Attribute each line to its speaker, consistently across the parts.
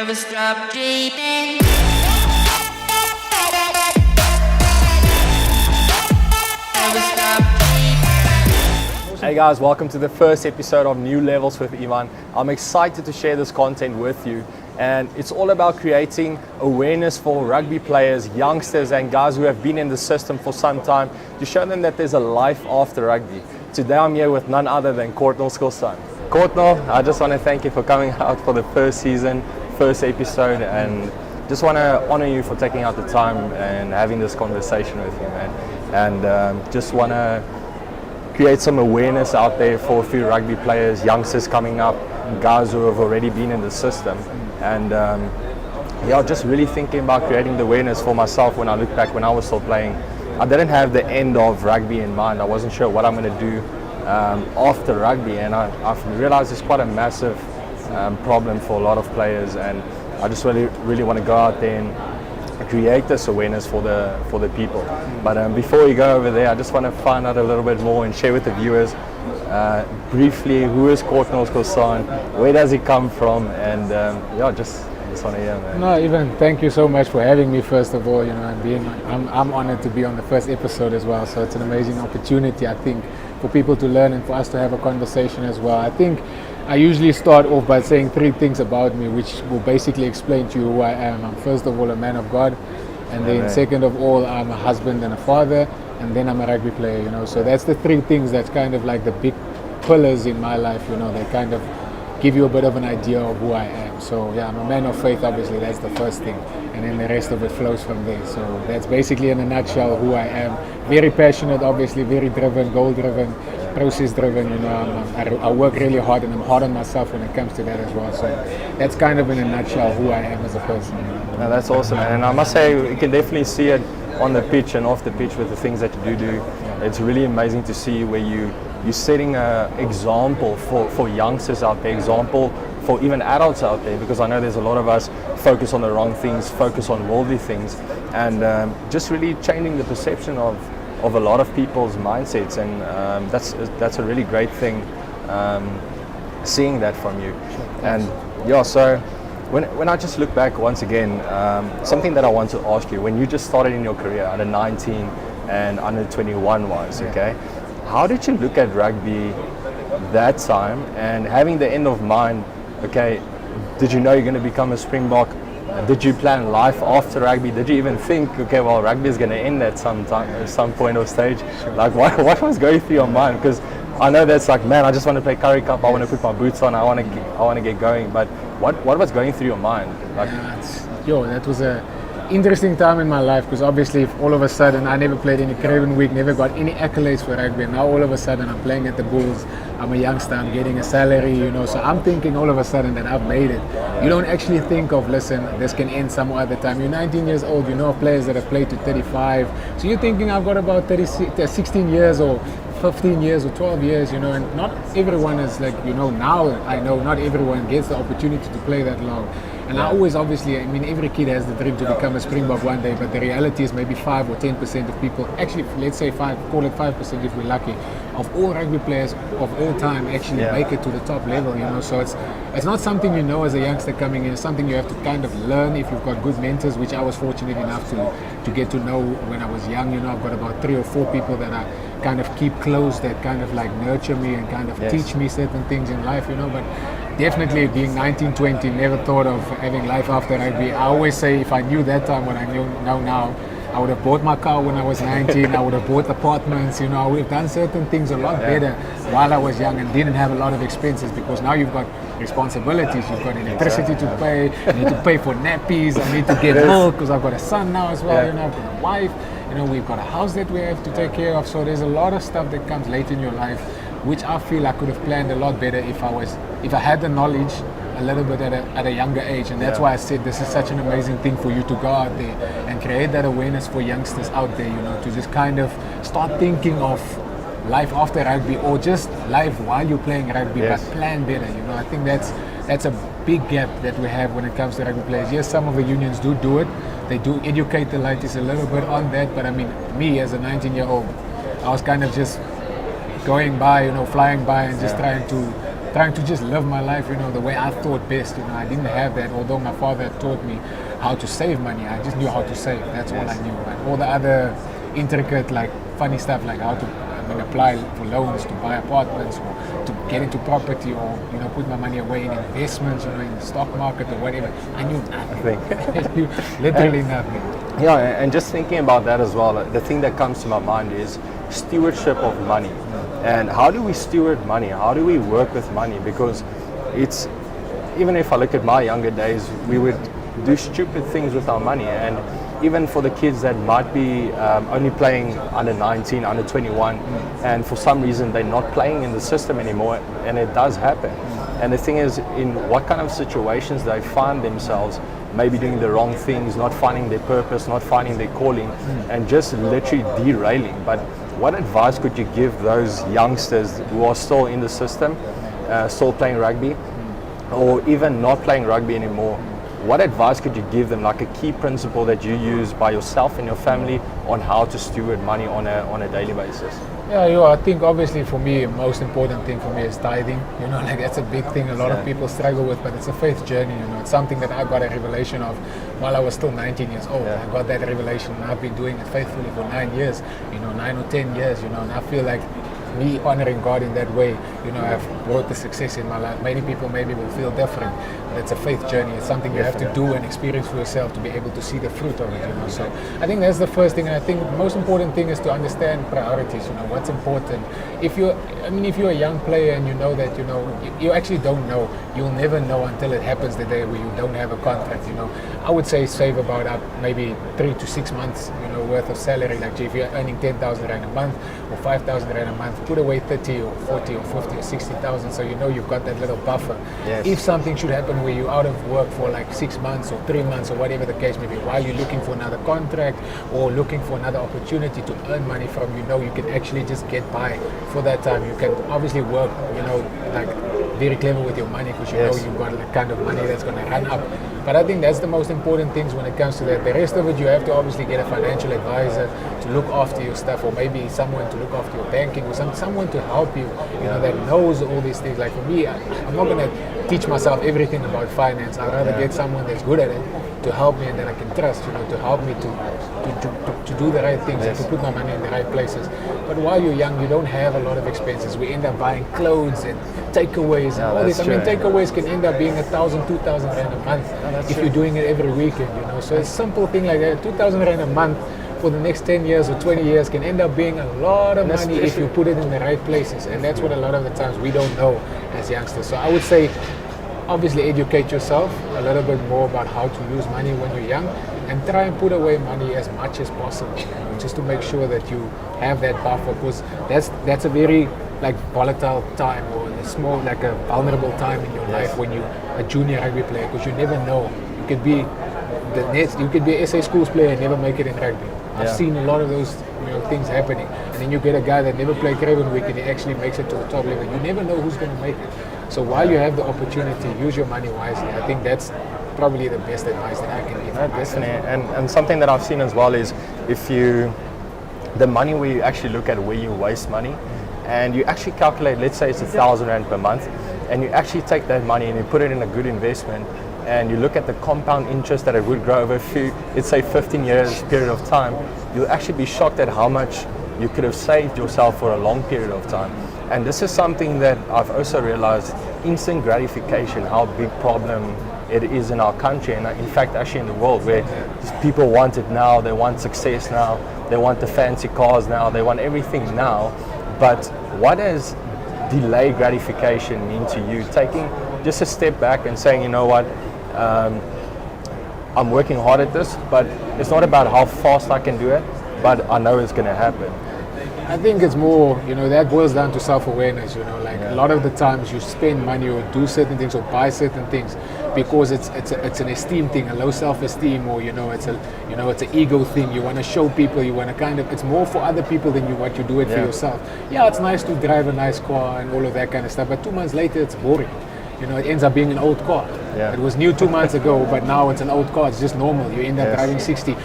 Speaker 1: never stop dreaming. Never stop dreaming.
Speaker 2: Hey guys, welcome to the first episode of New Levels with Ivan. I'm excited to share this content with you, and it's all about creating awareness for rugby players, youngsters and guys who have been in the system for some time, to show them that there's a life after rugby. Today I'm here with none other than Courtnall Skosan. Courtnall, I just want to thank you for coming out for the first season, first episode, and just want to honor you for taking out the time and having this conversation with you, man. And just want to create some awareness out there for a few rugby players, youngsters coming up, guys who have already been in the system. And just really thinking about creating the awareness for myself. When I look back when I was still playing, I didn't have the end of rugby in mind. I wasn't sure what I'm going to do after rugby, and I've realized it's quite a massive problem for a lot of players, and I just really want to go out there and create this awareness for the people. But before we go over there, I just want to find out a little bit more and share with the viewers briefly, who is Courtnall Skosan, where does he come from, and just want to hear, man.
Speaker 3: No, Ivan, thank you so much for having me, first of all, and I'm honored to be on the first episode as well, so it's an amazing opportunity, I think, for people to learn and for us to have a conversation as well. I think I usually start off by saying 3 things about me, which will basically explain to you who I am. I'm first of all a man of God, and then second of all I'm a husband and a father, and then I'm a rugby player, so that's the 3 things that's kind of like the big pillars in my life, they kind of give you a bit of an idea of who I am. So yeah, I'm a man of faith, obviously, that's the first thing, and then the rest of it flows from there. So that's basically in a nutshell who I am. Very passionate, obviously, very driven, goal driven, process driven, I work really hard, and I'm hard on myself when it comes to that as well. So that's kind of in a nutshell who I am as a person.
Speaker 2: No, that's awesome, man. And I must say, you can definitely see it on the pitch and off the pitch with the things that you do. It's really amazing to see where you're setting an example for youngsters out there, example for even adults out there, because I know there's a lot of us focus on the wrong things, focus on worldly things, and just really changing the perception of a lot of people's mindsets, and that's a really great thing, seeing that from you. And so when I just look back once again, something that I want to ask you, when you just started in your career, under 19 and under 21 was, okay, how did you look at rugby that time, and having the end of mind, okay, did you know you're going to become a Springbok? Did you plan life after rugby? Did you even think, okay, well, rugby is going to end at some time, at some point or stage? Like, what was going through your mind? Because I know that's like, man, I just want to play Curry Cup. I want to put my boots on. I want to get going. But what was going through your mind? Like,
Speaker 3: that was a interesting time in my life, because obviously if all of a sudden I never played any Craven Week, never got any accolades for rugby, and now all of a sudden I'm playing at the Bulls, I'm a youngster, I'm getting a salary, so I'm thinking all of a sudden that I've made it. You don't actually think of, listen, this can end some other time. You're 19 years old, you know players that have played to 35, so you're thinking I've got about 16 years or 15 years or 12 years, and not everyone is like, now I know not everyone gets the opportunity to play that long. And I always, obviously, every kid has the dream to become a Springbok one day, but the reality is maybe 5 or 10% of people, actually, let's say 5, call it 5% if we're lucky, of all rugby players of all time actually make it to the top level, So it's not something as a youngster coming in. It's something you have to kind of learn if you've got good mentors, which I was fortunate enough to get to know when I was young. I've got about 3 or 4 people that I kind of keep close, that kind of like nurture me and kind of teach me certain things in life, but definitely being 19, 20, never thought of having life after rugby. I always say, if I knew that time what I know now, I would have bought my car when I was 19, I would have bought apartments, I would have done certain things a lot better while I was young and didn't have a lot of expenses, because now you've got responsibilities, you've got electricity to pay, you need to pay for nappies, I need to get milk because I've got a son now as well, I've got a wife, we've got a house that we have to take care of, so there's a lot of stuff that comes late in your life, which I feel I could have planned a lot better if I had the knowledge a little bit at a younger age. And that's why I said this is such an amazing thing for you to go out there and create that awareness for youngsters out there, to just kind of start thinking of life after rugby, or just life while you're playing rugby, but plan better. I think that's a big gap that we have when it comes to rugby players. Yes, some of the unions do it. They do educate the ladies a little bit on that, but me as a 19-year-old, I was kind of just going by, flying by and just trying to trying to just live my life, the way I thought best. I didn't have that. Although my father taught me how to save money, I just knew how to save. That's all I knew. And all the other intricate, like funny stuff, like how to apply for loans to buy apartments or to get into property or put my money away in investments, in the stock market or whatever. I knew nothing. I knew literally nothing.
Speaker 2: Yeah, and just thinking about that as well, the thing that comes to my mind is stewardship of money. And how do we steward money? How do we work with money? Because it's, even if I look at my younger days, we would do stupid things with our money. And even for the kids that might be only playing under 19, under 21, and for some reason they're not playing in the system anymore, and it does happen. And the thing is, in what kind of situations they find themselves, maybe doing the wrong things, not finding their purpose, not finding their calling, and just literally derailing. But what advice could you give those youngsters who are still in the system, still playing rugby, or even not playing rugby anymore? What advice could you give them, like a key principle that you use by yourself and your family on how to steward money on a daily basis?
Speaker 3: Yeah, I think obviously for me, the most important thing for me is tithing. Like that's a big thing a lot of people struggle with, but it's a faith journey. It's something that I got a revelation of while I was still 19 years old. I got that revelation, and I've been doing it faithfully for 9 years, 9 or 10 years, and I feel like me honoring God in that way, I've brought the success in my life. Many people maybe will feel different, but it's a faith journey. It's something you have to do and experience for yourself to be able to see the fruit of it, So I think that's the first thing, and I think the most important thing is to understand priorities, what's important. If you're a young player and you know that, you actually don't know, you'll never know until it happens the day where you don't have a contract, I would say save about maybe 3 to 6 months, worth of salary. Like if you're earning 10,000 rand a month or 5,000 rand a month, put away 30 or 40 or 50 or 60,000, so you've got that little buffer.
Speaker 2: Yes.
Speaker 3: If something should happen where you're out of work for like 6 months or 3 months or whatever the case may be, while you're looking for another contract or looking for another opportunity to earn money from, you can actually just get by for that time. You can obviously work, like very clever with your money, because
Speaker 2: Yes.
Speaker 3: you've got the kind of money that's going to run up. But I think that's the most important things when it comes to that. The rest of it, you have to obviously get a financial advisor to look after your stuff, or maybe someone to look after your banking, or someone to help you, that knows all these things. Like for me, I'm not going to teach myself everything about finance. I'd rather get someone that's good at it to help me and that I can trust, to help me to do the right things and to put my money in the right places. But while you're young, you don't have a lot of expenses. We end up buying clothes and takeaways and all this. I mean, takeaways can end up being 1,000, 2,000 rand a month if you're doing it every weekend, So a simple thing like that, 2,000 rand a month for the next 10 years or 20 years can end up being a lot of money if you put it in the right places. And that's what a lot of the times we don't know as youngsters. So I would say, obviously educate yourself a little bit more about how to use money when you're young, and try and put away money as much as possible, just to make sure that you have that buffer, because that's a very volatile time, or a small, a vulnerable time in your life when you're a junior rugby player, because you never know. You could be a SA schools player and never make it in rugby. I've seen a lot of those things happening, and then you get a guy that never played Craven Week and he actually makes it to a top level. You never know who's going to make it. So while you have the opportunity, use your money wisely. I think that's probably the best advice that I can give.
Speaker 2: Definitely, and something that I've seen as well is the money where you actually look at where you waste money, and you actually calculate, let's say it's 1,000 rand per month, and you actually take that money and you put it in a good investment, and you look at the compound interest that it would grow over let's say 15 years period of time, you'll actually be shocked at how much you could have saved yourself for a long period of time. And this is something that I've also realized, instant gratification, how big problem it is in our country, and in fact actually in the world, where people want it now, they want success now, they want the fancy cars now, they want everything now. But what does delayed gratification mean to you? Taking just a step back and saying, you know what, I'm working hard at this, but it's not about how fast I can do it, but I know it's going to happen.
Speaker 3: I think it's more, that boils down to self-awareness, a lot of the times you spend money or do certain things or buy certain things because it's an esteem thing, a low self-esteem, or it's an ego thing. You want to show people, you want to it's more for other people than what you do it for yourself. Yeah, it's nice to drive a nice car and all of that kind of stuff, but 2 months later it's boring. It ends up being an old car.
Speaker 2: Yeah.
Speaker 3: It was new 2 months ago, but now it's an old car. It's just normal. You end up
Speaker 2: Yes.
Speaker 3: driving 60.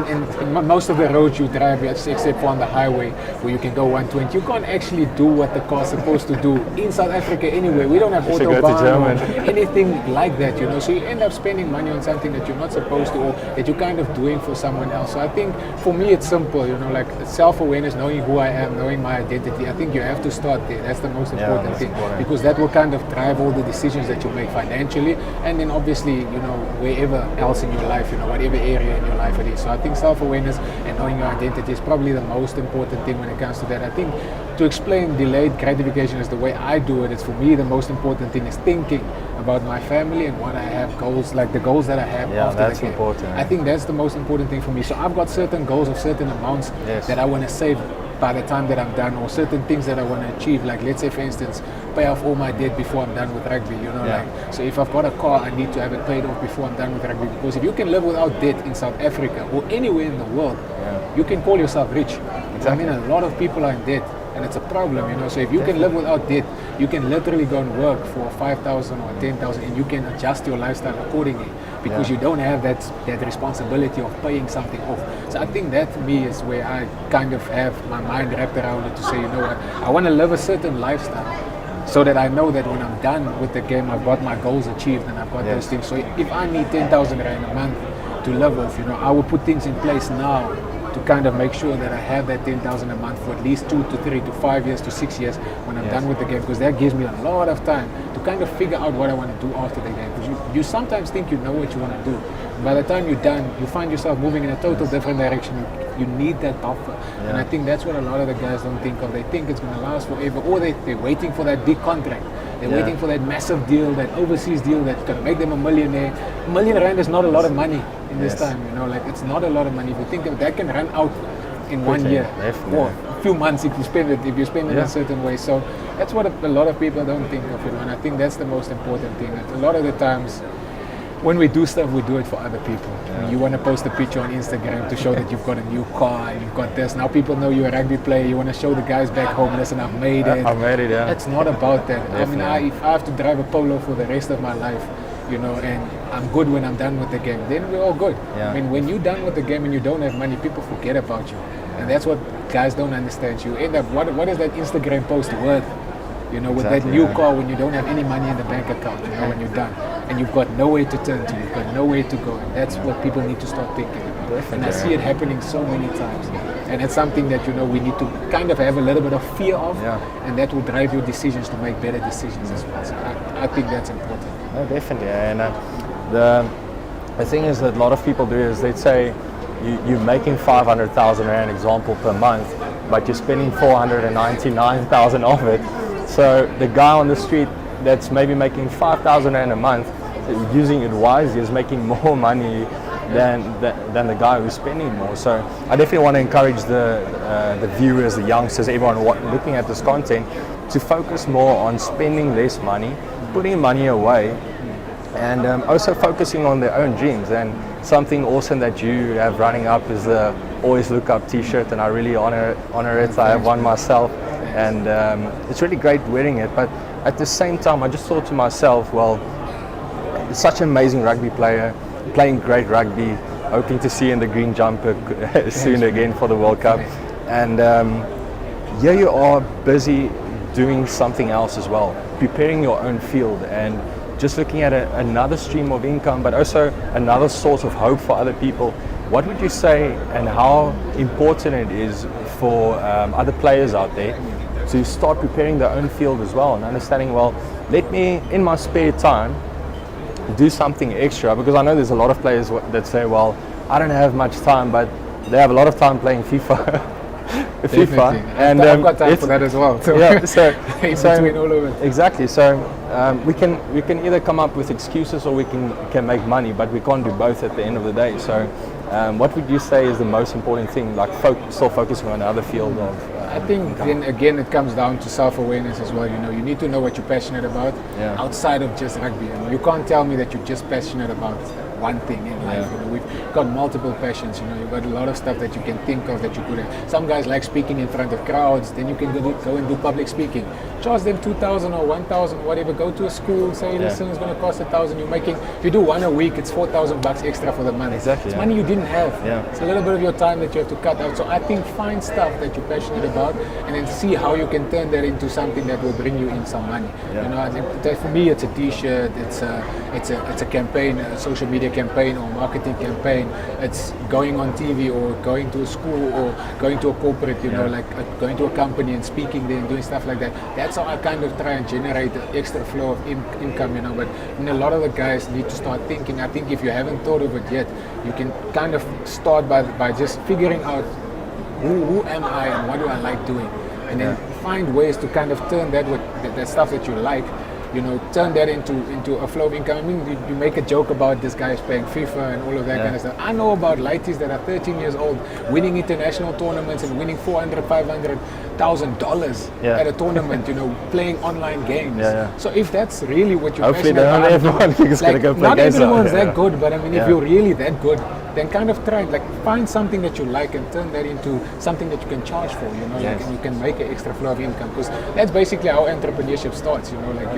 Speaker 3: In most of the roads you drive, except for on the highway where you can go 120, you can't actually do what the car's supposed to do in South Africa anyway. We don't have
Speaker 2: should go to
Speaker 3: autobahn or
Speaker 2: Germany.
Speaker 3: anything like that, you know. So you end up spending money on something that you're not supposed to, or that you're kind of doing for someone else. So I think for me it's simple, you know, like self-awareness, knowing who I am, knowing my identity. I think you have to start there. That's the most important
Speaker 2: that's
Speaker 3: thing,
Speaker 2: important.
Speaker 3: because that will kind of drive all the decisions that you make financially, and then obviously, you know, wherever else in your life, you know, whatever area in your life it is. So I think self-awareness and knowing your identity is probably the most important thing when it comes to that. I think to explain delayed gratification is the way I do it. It's for me the most important thing is thinking about my family and what I have goals, like the goals that I have
Speaker 2: Yeah,
Speaker 3: after
Speaker 2: that's
Speaker 3: the game.
Speaker 2: important,
Speaker 3: I think that's the most important thing for me. So I've got certain goals of certain amounts
Speaker 2: Yes.
Speaker 3: that I want to save by the time that I'm done, or certain things that I want to achieve. Like let's say, for instance, pay off all my debt before I'm done with rugby. You know,
Speaker 2: Yeah.
Speaker 3: like, so if I've got a car, I need to have it paid off before I'm done with rugby. Because if you can live without debt in South Africa or anywhere in the world, you can call yourself rich. I mean, a lot of people are in debt, and it's a problem, you know. So if you can live without debt, you can literally go and work for 5,000 or 10,000, and you can adjust your lifestyle accordingly, because
Speaker 2: Yeah.
Speaker 3: you don't have that responsibility of paying something off. So I think that for me is where I kind of have my mind wrapped around it, to say, you know what, I want to live a certain lifestyle, so that I know that when I'm done with the game, I've got my goals achieved and I've got
Speaker 2: Yes.
Speaker 3: those things. So if I need 10,000 rand a month to live off, you know, I will put things in place now to kind of make sure that I have that 10,000 a month for at least 2 to 3 to 5 years to 6 years when I'm
Speaker 2: Yes.
Speaker 3: done with the game, because that gives me a lot of time to kind of figure out what I want to do after the game. Because you sometimes think you know what you want to do. By the time you're done, you find yourself moving in a total different direction. You need that buffer. And I think that's what a lot of the guys don't think of. They think it's going to last forever, or they're waiting for that big contract. They're
Speaker 2: Yeah.
Speaker 3: waiting for that massive deal, that overseas deal that's going to make them a millionaire. R1 million is not a lot of money in this
Speaker 2: Yes.
Speaker 3: time, you know, like it's not a lot of money. If you think of that, can run out in 1
Speaker 2: Quickly,
Speaker 3: year
Speaker 2: definitely.
Speaker 3: or a few months if you spend it in
Speaker 2: Yeah.
Speaker 3: a certain way. So that's what a lot of people don't think of, you know, and I think that's the most important thing. That a lot of the times when we do stuff, we do it for other people. You want to post a picture on Instagram to show that you've got a new car and you've got this. Now people know you're a rugby player. You want to show the guys back home, listen, I've made it.
Speaker 2: I've made it, yeah.
Speaker 3: It's not about that. I mean,
Speaker 2: Definitely.
Speaker 3: if I have to drive a Polo for the rest of my life, you know, and I'm good when I'm done with the game, then we're all good.
Speaker 2: Yeah.
Speaker 3: I mean, when you're done with the game and you don't have money, people forget about you. And that's what guys don't understand. You end up, what is that Instagram post worth? You know, with that
Speaker 2: Exactly,
Speaker 3: new
Speaker 2: yeah.
Speaker 3: car, when you don't have any money in the bank account, you know, when you're done. And you've got nowhere to turn to, you've got nowhere to go. And that's what people need to start thinking about. And I see it happening so many times. And it's something that, you know, we need to kind of have a little bit of fear of.
Speaker 2: Yeah.
Speaker 3: And that will drive your decisions to make better decisions as well. So I think that's important.
Speaker 2: No, definitely. And the thing is that a lot of people do is they'd say you're making 500,000 rand example per month, but you're spending 499,000 of it. So the guy on the street that's maybe making 5,000 rand a month, using it wisely, is making more money than the guy who's spending more. So I definitely want to encourage the viewers, the youngsters, everyone looking at this content, to focus more on spending less money, putting money away, and also focusing on their own dreams. And something awesome that you have running up is the Always Look Up t-shirt, and I really honor it. I have one myself, and it's really great wearing it. But at the same time, I just thought to myself, well, it's such an amazing rugby player, playing great rugby, hoping to see in the green jumper soon again for the World Cup. And here you are busy doing something else as well, preparing your own field and just looking at another stream of income, but also another source of hope for other people. What would you say, and how important it is for other players out there to start preparing their own field as well, and understanding, well, let me, in my spare time, do something extra? Because I know there's a lot of players that say, well, I don't have much time, but they have a lot of time playing FIFA. FIFA,
Speaker 3: and I've got time for that as well. So
Speaker 2: yeah, so
Speaker 3: in between all of it.
Speaker 2: Exactly. So we can either come up with excuses, or we can make money, but we can't do both at the end of the day. So what would you say is the most important thing, like still focusing on another field of
Speaker 3: I think then again it comes down to self-awareness as well. You know, you need to know what you're passionate about outside of just rugby. And you can't tell me that you're just passionate about one thing in life. You know, we've got multiple passions. You know, you've got a lot of stuff that you can think of that you could have. Some guys like speaking in front of crowds. Then you can go and do public speaking. Charge them 2,000 or 1,000, whatever. Go to a school, say, listen, it's going to cost 1,000. You're making, if you do one a week, it's 4,000 bucks extra for the month.
Speaker 2: Exactly.
Speaker 3: It's money you didn't have.
Speaker 2: Yeah.
Speaker 3: It's a little bit of your time that you have to cut out. So I think find stuff that you're passionate about, and then see how you can turn that into something that will bring you in some money.
Speaker 2: Yeah.
Speaker 3: You know, I think that for me, it's a T-shirt, it's a campaign, a social media campaign or marketing campaign. It's going on TV or going to a school or going to a corporate. You know, like going to a company and speaking there and doing stuff like that. That's how I kind of try and generate an extra flow of income. You know, but a lot of the guys need to start thinking. I think if you haven't thought of it yet, you can kind of start by just figuring out who am I and what do I like doing, and then find ways to kind of turn that with the stuff that you like, you know, turn that into a flow of income. I mean, you make a joke about this guy's playing FIFA and all of that kind of stuff. I know about lighties that are 13 years old winning international tournaments and winning $400,000 at a tournament, you know, playing online games. So if that's really what you're
Speaker 2: hopefully
Speaker 3: passionate about,
Speaker 2: everyone is going to go play
Speaker 3: not
Speaker 2: games.
Speaker 3: everyone's that good, but I mean, if you're really that good, then kind of try, like, find something that you like and turn that into something that you can charge for, you know, like, and you can make an extra flow of income, because that's basically how entrepreneurship starts, you know, like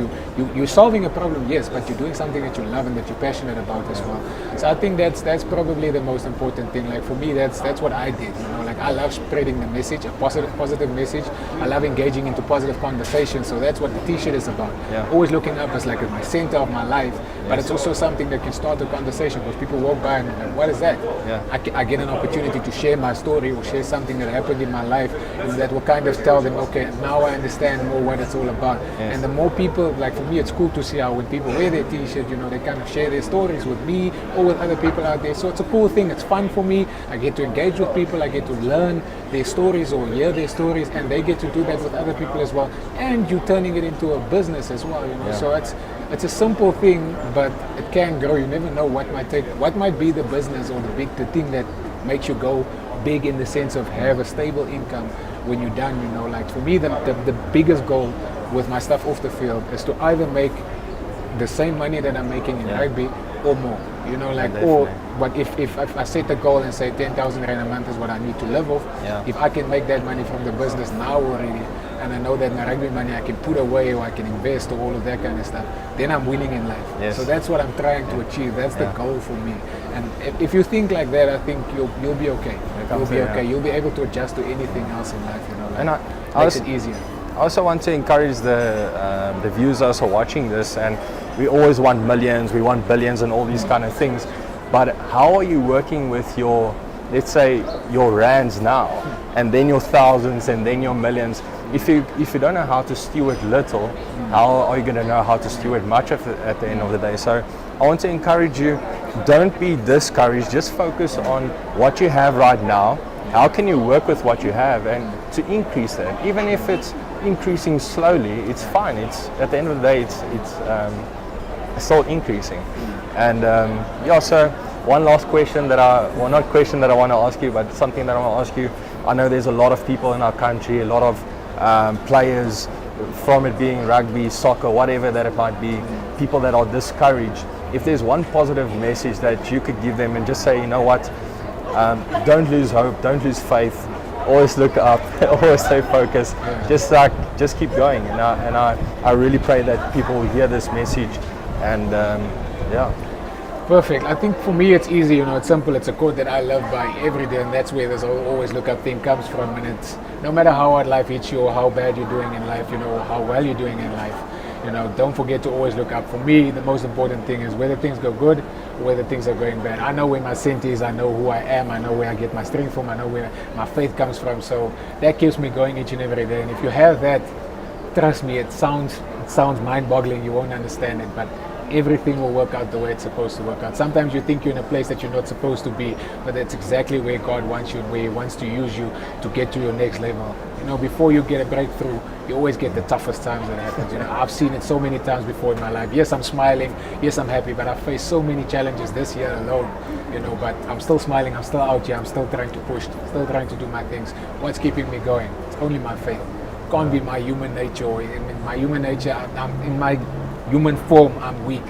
Speaker 3: you're solving a problem, yes, but you're doing something that you love and that you're passionate about as well. So I think that's probably the most important thing. Like for me, that's what I did, you know, like I love spreading the message, a positive message. I love engaging into positive conversations, so that's what the T-shirt is about. Always looking up as like my center of my life, but it's also something that can start a conversation, because people walk by and like, what is that? I get an opportunity to share my story or share something that happened in my life, and that will kind of tell them, okay, now I understand more what it's all about. And the more people, like for me, it's cool to see how when people wear their T-shirt, you know, they kind of share their stories with me or with other people out there. So it's a cool thing. It's fun for me. I get to engage with people. I get to learn their stories or hear their stories, and they get to do that with other people as well. And you're turning it into a business as well, you know. So it's a simple thing, but it can grow. You never know what might be the business or the thing that makes you go big, in the sense of have a stable income when you're done, you know. Like for me, the biggest goal with my stuff off the field is to either make the same money that I'm making in rugby or more, you know, like, but if I set a goal and say 10,000 rand a month is what I need to live off, if I can make that money from the business now already, and I know that my rugby money I can put away or I can invest or all of that kind of stuff, then I'm winning in life. So that's what I'm trying to achieve. That's the goal for me. And if you think like that, I think you'll be okay. You'll be okay. You'll be able to adjust to anything else in life, you know. Like, and makes it easier.
Speaker 2: I also want to encourage the viewers also watching this, and we always want millions, we want billions and all these kind of things, but how are you working with your, let's say, your rands now, and then your thousands, and then your millions? If you don't know how to steward little, how are you going to know how to steward much at the end of the day? So I want to encourage you, don't be discouraged, just focus on what you have right now. How can you work with what you have and to increase that? Even if it's increasing slowly, it's fine. It's at the end of the day, it's still increasing. And so one last question not question that I want to ask you, but something that I want to ask you. I know there's a lot of people in our country, a lot of players, from it being rugby, soccer, whatever that it might be, people that are discouraged. If there's one positive message that you could give them and just say, you know what, don't lose hope, don't lose faith, always look up, always stay focused, just keep going. And I really pray that people will hear this message, and
Speaker 3: Perfect. I think for me it's easy, you know, it's simple. It's a quote that I live by every day, and that's where this always look up thing comes from. And it's no matter how hard life hits you or how bad you're doing in life, you know, how well you're doing in life, you know, don't forget to always look up. For me, the most important thing is whether things go good or whether things are going bad. I know where my center is, I know who I am, I know where I get my strength from, I know where my faith comes from. So that keeps me going each and every day. And if you have that, trust me, it sounds mind-boggling, you won't understand it, but everything will work out the way it's supposed to work out. Sometimes you think you're in a place that you're not supposed to be, but that's exactly where God wants you, where He wants to use you to get to your next level. You know, before you get a breakthrough, you always get the toughest times that happens. You know, I've seen it so many times before in my life. Yes, I'm smiling. Yes, I'm happy, but I've faced so many challenges this year alone. You know, but I'm still smiling. I'm still out here. I'm still trying to push. Still trying to do my things. What's keeping me going? It's only my faith. Can't be my human nature. In my human nature, I'm in my human form, I'm weak.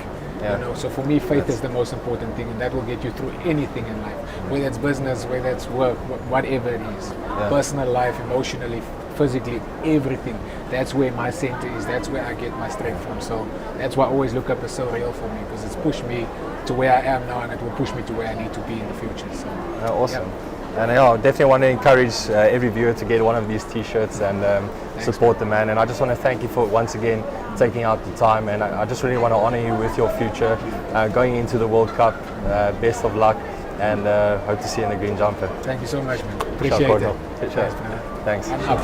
Speaker 2: Yeah.
Speaker 3: So for me, faith is the most important thing, and that will get you through anything in life, whether it's business, whether it's work, whatever it is, personal life, emotionally, physically, everything. That's where my center is. That's where I get my strength from. So that's why I always look up is so real for me, because it's pushed me to where I am now, and it will push me to where I need to be in the future. So
Speaker 2: awesome. And I definitely want to encourage every viewer to get one of these t-shirts and support the man. And I just want to thank you for once again taking out the time, and I just really want to honor you with your future going into the World Cup. Best of luck, and hope to see you in the green jumper.
Speaker 3: Thank you so much, man. Appreciate it.
Speaker 2: Courtnall. Thanks.
Speaker 3: I'm up.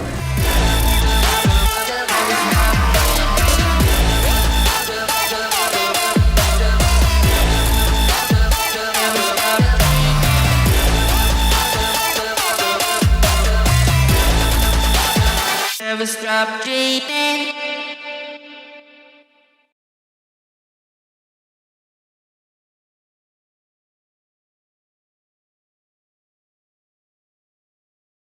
Speaker 1: Never stop dreaming.